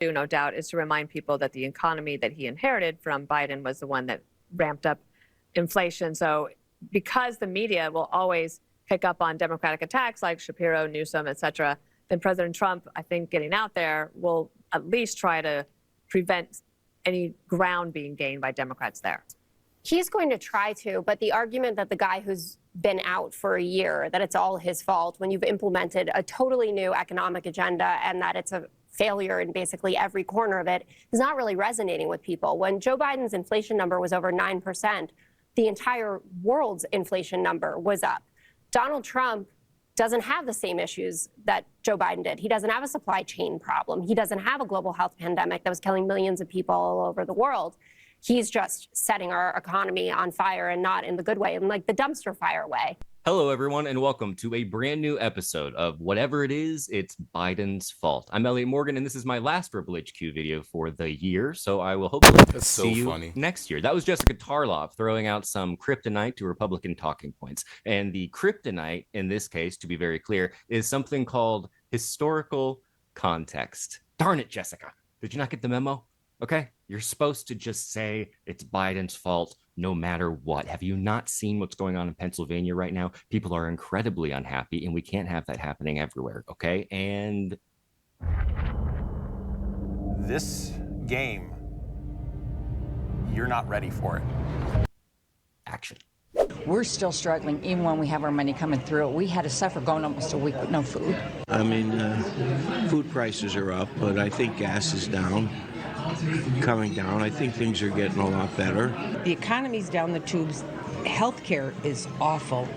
do, no doubt, is to remind people that the economy that he inherited from Biden was the one that ramped up inflation. So because the media will always pick up on Democratic attacks like Shapiro, Newsom, et cetera, then President Trump, I think, getting out there will at least try to prevent any ground being gained by Democrats there. He's going to try to, but the argument that the guy who's been out for a year, that it's all his fault when you've implemented a totally new economic agenda and that it's a failure in basically every corner of it, is not really resonating with people. When Joe Biden's inflation number was over 9%, the entire world's inflation number was up. Donald Trump doesn't have the same issues that Joe Biden did. He doesn't have a supply chain problem. He doesn't have a global health pandemic that was killing millions of people all over the world. He's just setting our economy on fire, and not in the good way, in like the dumpster fire way. Hello, everyone, and welcome to a brand new episode of Whatever It Is, It's Biden's Fault. I'm Elliot Morgan, and this is my last Rebel HQ video for the year, so I will hopefully see you next year. That was Jessica Tarlov throwing out some kryptonite to Republican talking points. And the kryptonite, in this case, to be very clear, is something called historical context. Darn it, Jessica. Did you not get the memo? Okay, you're supposed to just say it's Biden's fault no matter what. Have you not seen what's going on in Pennsylvania right now? People are incredibly unhappy, and we can't have that happening everywhere, okay? And this game, you're not ready for it. Action. We're still struggling, even when we have our money coming through. We had to suffer going almost a week with no food. I mean, food prices are up, but I think gas is coming down. I think things are getting a lot better. The economy's down the tubes. Healthcare is awful.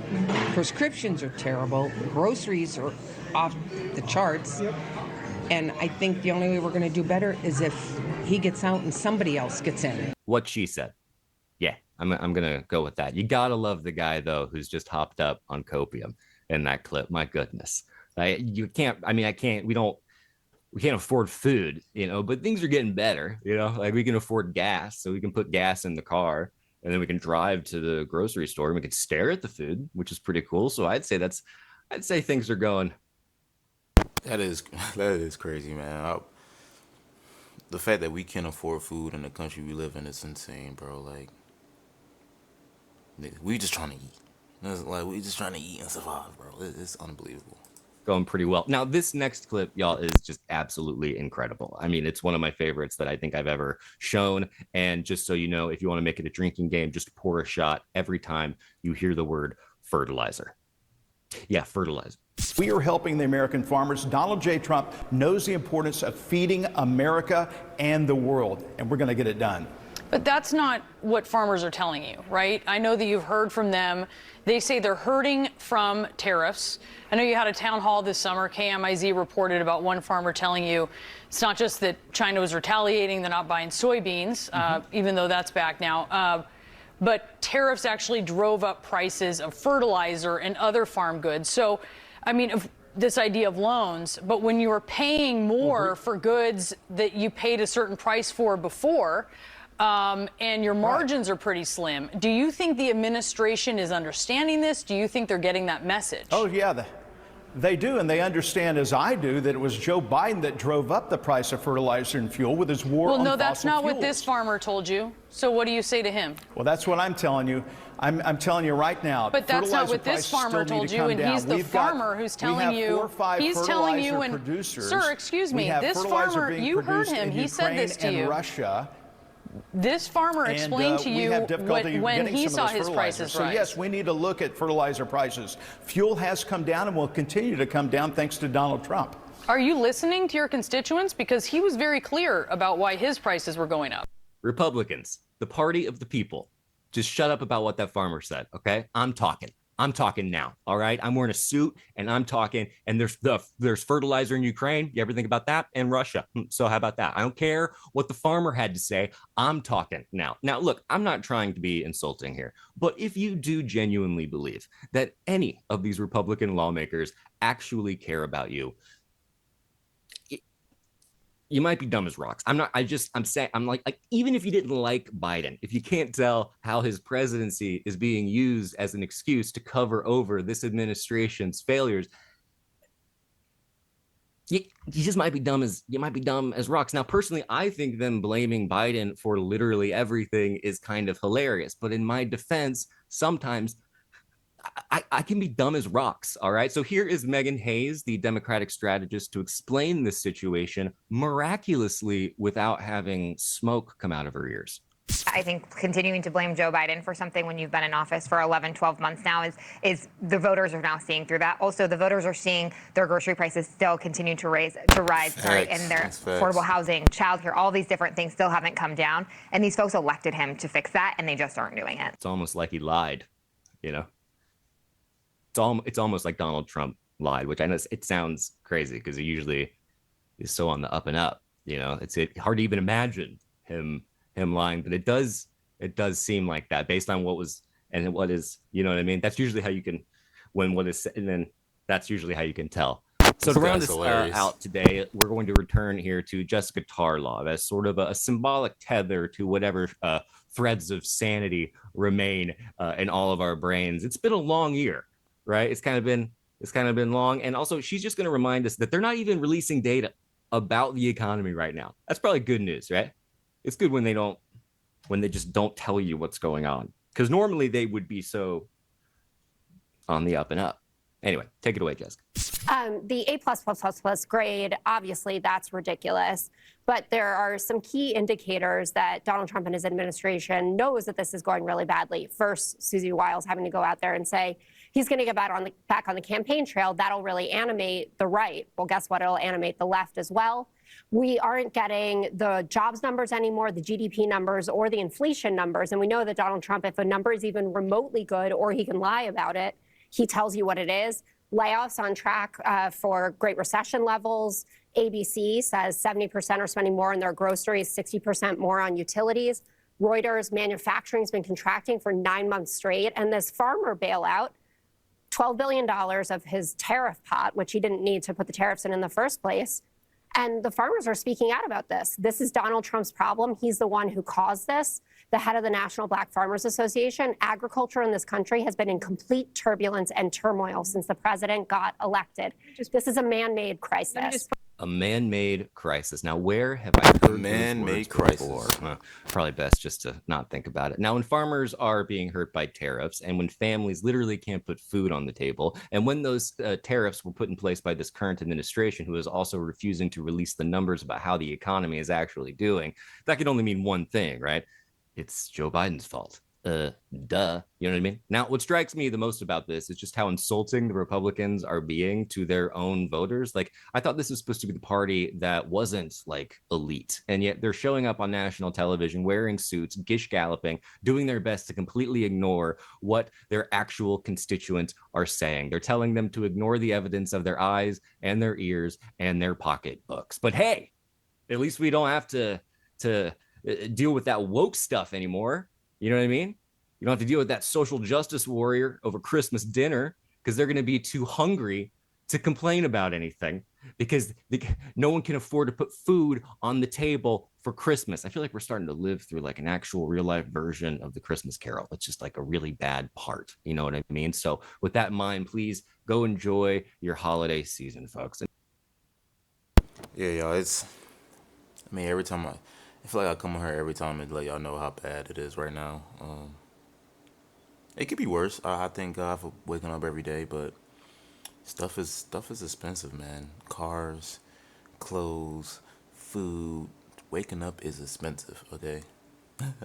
Prescriptions are terrible. Groceries are off the charts. And I think the only way we're going to do better is if he gets out and somebody else gets in. What she said. Yeah, I'm going to go with that. You got to love the guy, though, who's just hopped up on copium in that clip. My goodness. We can't afford food, but things are getting better, like we can afford gas, so we can put gas in the car and then we can drive to the grocery store and we can stare at the food, which is pretty cool. So I'd say things are going. That is crazy, man. The fact that we can't afford food in the country we live in is insane, bro. Like, we just trying to eat. We just trying to eat and survive, bro. It's unbelievable. Going pretty well. Now, this next clip, y'all, is just absolutely incredible. I mean, it's one of my favorites that I think I've ever shown. And just so you know, if you want to make it a drinking game, just pour a shot every time you hear the word fertilizer. Yeah, fertilizer. We are helping the American farmers. Donald J. Trump knows the importance of feeding America and the world, and we're going to get it done. But that's not what farmers are telling you, right? I know that you've heard from them. They say they're hurting from tariffs. I know you had a town hall this summer. KMIZ reported about one farmer telling you it's not just that China was retaliating, they're not buying soybeans, even though that's back now. But tariffs actually drove up prices of fertilizer and other farm goods. So, I mean, this idea of loans, but when you are paying more for goods that you paid a certain price for before, and your margins are pretty slim. Do you think the administration is understanding this? Do you think they're getting that message? Oh, yeah, they do, and they understand, as I do, that it was Joe Biden that drove up the price of fertilizer and fuel with his war on fossil fuels. Well, no, that's not what this farmer told you. So what do you say to him? Well, that's what I'm telling you. I'm telling you right now. But that's not what this farmer told you, and he's the farmer who's telling you. He's telling you, and sir, excuse me, this farmer, you heard him. He said this to you. Russia. This farmer explained to you when he saw his prices rise. So yes, we need to look at fertilizer prices. Fuel has come down and will continue to come down thanks to Donald Trump. Are you listening to your constituents? Because he was very clear about why his prices were going up. Republicans, the party of the people, just shut up about what that farmer said, okay? I'm talking now, all right? I'm wearing a suit and I'm talking, and there's fertilizer in Ukraine. You ever think about that? And Russia. So how about that? I don't care what the farmer had to say. I'm talking now. Now, look, I'm not trying to be insulting here, but if you do genuinely believe that any of these Republican lawmakers actually care about you, you might be dumb as rocks. I'm saying, even if you didn't like Biden, if you can't tell how his presidency is being used as an excuse to cover over this administration's failures, you just might be dumb as rocks. Now, personally, I think them blaming Biden for literally everything is kind of hilarious. But in my defense, sometimes I can be dumb as rocks. All right. So here is Megan Hayes, the Democratic strategist, to explain this situation miraculously without having smoke come out of her ears. I think continuing to blame Joe Biden for something when you've been in office for 11, 12 months now is the voters are now seeing through that. Also, the voters are seeing their grocery prices still continue to rise, and their affordable housing, childcare, all these different things still haven't come down. And these folks elected him to fix that, and they just aren't doing it. It's almost like he lied, you know? It's almost like Donald Trump lied, which I know it sounds crazy because he usually is so on the up and up, you know? It's hard to even imagine him lying, but it does seem like that based on what was and what is, you know what I mean? That's usually how you can, when what is, and then that's usually how you can tell. So to round us out today, we're going to return here to Jessica Tarlov as sort of a symbolic tether to whatever threads of sanity remain in all of our brains. It's been a long year, right? It's kind of been long, and also she's just going to remind us that they're not even releasing data about the economy right now. That's probably good news, right? It's good when they just don't tell you what's going on, because normally they would be so on the up and up. Anyway, take it away, Jessica. The A+++ grade, obviously that's ridiculous, but there are some key indicators that Donald Trump and his administration knows that this is going really badly. First, Susie Wiles having to go out there and say he's going to get back on the campaign trail. That'll really animate the right. Well, guess what? It'll animate the left as well. We aren't getting the jobs numbers anymore, the GDP numbers, or the inflation numbers. And we know that Donald Trump, if a number is even remotely good or he can lie about it, he tells you what it is. Layoffs on track for Great Recession levels. ABC says 70% are spending more on their groceries, 60% more on utilities. Reuters, manufacturing's been contracting for 9 months straight. And this farmer bailout, $12 billion of his tariff pot, which he didn't need to put the tariffs in the first place. And the farmers are speaking out about this. This is Donald Trump's problem. He's the one who caused this. The head of the National Black Farmers Association, agriculture in this country has been in complete turbulence and turmoil since the president got elected. This is a man-made crisis. A man-made crisis. Now, where have I heard man-made crisis before? Probably best just to not think about it. Now, when farmers are being hurt by tariffs, and when families literally can't put food on the table, and when those tariffs were put in place by this current administration, who is also refusing to release the numbers about how the economy is actually doing, that could only mean one thing, right? It's Joe Biden's fault. Duh. You know what I mean? Now, what strikes me the most about this is just how insulting the Republicans are being to their own voters. Like, I thought this was supposed to be the party that wasn't like elite, and yet they're showing up on national television wearing suits, gish galloping, doing their best to completely ignore what their actual constituents are saying. They're telling them to ignore the evidence of their eyes and their ears and their pocketbooks. But hey, at least we don't have to deal with that woke stuff anymore. You know what I mean? You don't have to deal with that social justice warrior over Christmas dinner because they're going to be too hungry to complain about anything because no one can afford to put food on the table for Christmas. I feel like we're starting to live through like an actual real life version of the Christmas Carol. It's just like a really bad part. You know what I mean? So with that in mind, please go enjoy your holiday season, folks. Yeah, y'all, every time I feel like I come on here every time and let y'all know how bad it is right now. It could be worse. I thank God for waking up every day, but stuff is expensive, man. Cars, clothes, food. Waking up is expensive. Okay,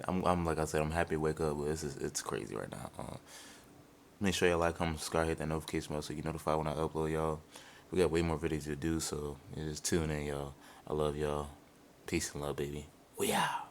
I'm like I said, I'm happy to wake up, but it's crazy right now. Make sure y'all like, comment, subscribe, hit that notification bell so you get notified when I upload, y'all. We got way more videos to do, so just tune in, y'all. I love y'all. Peace and love, baby. We out.